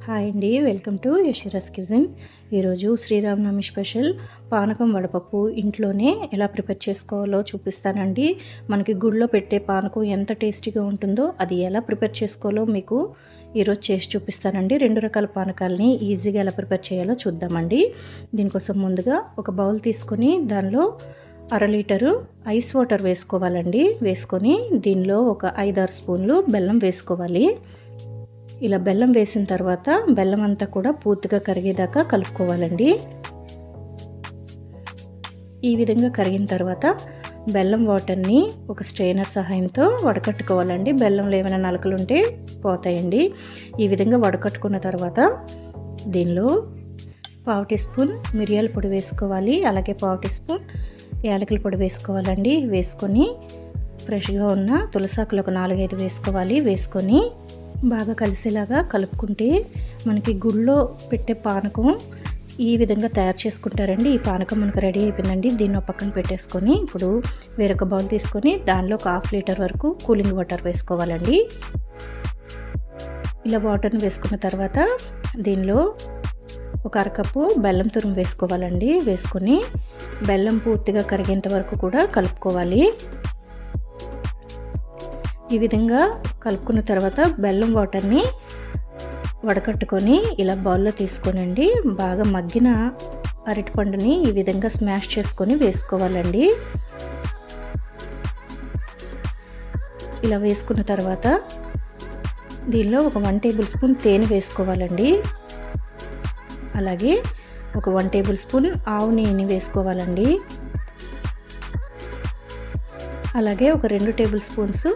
Hi అండి, welcome to యశోరాస్ kitchen. ఈరోజు Sri Rama Navami special పానకం వడపప్పు ఇంట్లోనే ఎలా ప్రిపేర్ చేసుకోవాలో చూపిస్తానండి. మనకి గుడిలో పెట్టే పానకం ఎంత టేస్టీగా ఉంటుందో అది ఎలా ప్రిపేర్ చేసుకోవాలో మీకు ఈరోజు చేసి చూపిస్తానండి. 2 రకాల పానకాలని ఈజీగా ఎలా ప్రిపేర్ చేయాలో చూద్దామండి. దీనికోసం ముందుగా ఒక బౌల్ తీసుకొని దానిలో 1/2 లీటరు ఐస్ వాటర్ వేసుకోవాలండి. వేసుకొని దీనిలో ఒక 5-6 స్పూన్లు బెల్లం వేసుకోవాలి. ఇలా బెల్లం వేసిన తర్వాత బెల్లం అంతా కూడా పూర్తిగా కరిగేదాకా కలుపుకోవాలండి. ఈ విధంగా కరిగిన తర్వాత బెల్లం వాటర్ని ఒక స్ట్రెయినర్ సహాయంతో వడకట్టుకోవాలండి. బెల్లంలో ఏమైనా నలకలు ఉంటే పోతాయండి. ఈ విధంగా వడకట్టుకున్న తర్వాత దీనిలో 1/2 టీ స్పూన్ మిరియాల పొడి వేసుకోవాలి. అలాగే 1/2 టీ స్పూన్ యాలకుల పొడి వేసుకోవాలండి. వేసుకొని ఫ్రెష్గా ఉన్న తులసాకులు ఒక 4-5 వేసుకోవాలి. వేసుకొని బాగా కలిసేలాగా కలుపుకుంటే మనకి గుళ్ళో పెట్టే పానకం ఈ విధంగా తయారు చేసుకుంటారండి. ఈ పానకం మనకు రెడీ అయిపోయిందండి. దీన్ని పక్కన పెట్టేసుకొని ఇప్పుడు వేరొక బౌల్ తీసుకొని దానిలో ఒక 1/2 లీటర్ వరకు కూలింగ్ వాటర్ వేసుకోవాలండి. ఇలా వాటర్ని వేసుకున్న తర్వాత దీనిలో ఒక 1/2 కప్పు బెల్లం తురుము వేసుకోవాలండి. వేసుకొని బెల్లం పూర్తిగా కరిగేంత వరకు కూడా కలుపుకోవాలి. ఈ విధంగా కలుపుకున్న తర్వాత బెల్లం వాటర్ని వడకట్టుకొని ఇలా బౌల్లో తీసుకోనండి. బాగా మగ్గిన అరటిపండుని ఈ విధంగా స్మాష్ చేసుకొని వేసుకోవాలండి. ఇలా వేసుకున్న తర్వాత దీనిలో ఒక 1 టేబుల్ స్పూన్ తేనె వేసుకోవాలండి. అలాగే ఒక 1 టేబుల్ స్పూన్ ఆవు నెయ్యిని వేసుకోవాలండి. అలాగే ఒక 2 టేబుల్ స్పూన్స్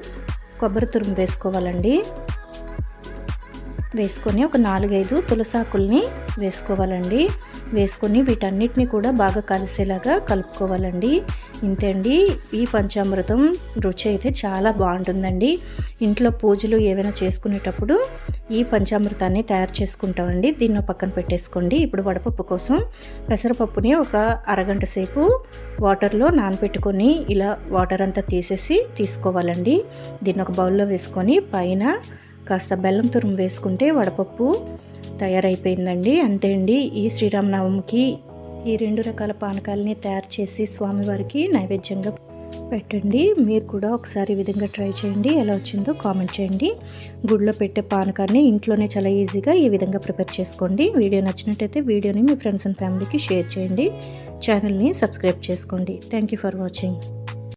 కొబ్బరి తురుము వేసుకోవాలండి. వేసుకొని ఒక 4-5 తులసాకుల్ని వేసుకోవాలండి. వేసుకొని వీటన్నిటిని కూడా బాగా కలిసేలాగా కలుపుకోవాలండి. ఇంతే అండి. ఈ పంచామృతం రుచి అయితే చాలా బాగుంటుందండి. ఇంట్లో పూజలు ఏవైనా చేసుకునేటప్పుడు ఈ పంచామృతాన్ని తయారు చేసుకుంటామండి. దీన్ని పక్కన పెట్టేసుకోండి. ఇప్పుడు వడపప్పు కోసం పెసరపప్పుని ఒక అరగంట సేపు వాటర్లో నానబెట్టుకొని ఇలా వాటర్ అంతా తీసుకోవాలండి. దీన్ని ఒక బౌల్లో వేసుకొని పైన కాస్త బెల్లం తురుము వేసుకుంటే వడపప్పు తయారైపోయిందండి. అంతే అండి. ఈ శ్రీరామనవమికి ఈ 2 రకాల పానకాలని తయారు చేసి స్వామివారికి నైవేద్యంగా పెట్టండి. మీరు కూడా ఒకసారి ఈ విధంగా ట్రై చేయండి. ఎలా వచ్చిందో కామెంట్ చేయండి. గుడిలో పెట్టే పానకాన్ని ఇంట్లోనే చాలా ఈజీగా ఈ విధంగా ప్రిపేర్ చేసుకోండి. వీడియో నచ్చినట్టయితే వీడియోని మీ ఫ్రెండ్స్ అండ్ ఫ్యామిలీకి షేర్ చేయండి. ఛానల్ని సబ్స్క్రైబ్ చేసుకోండి. Thank you for watching.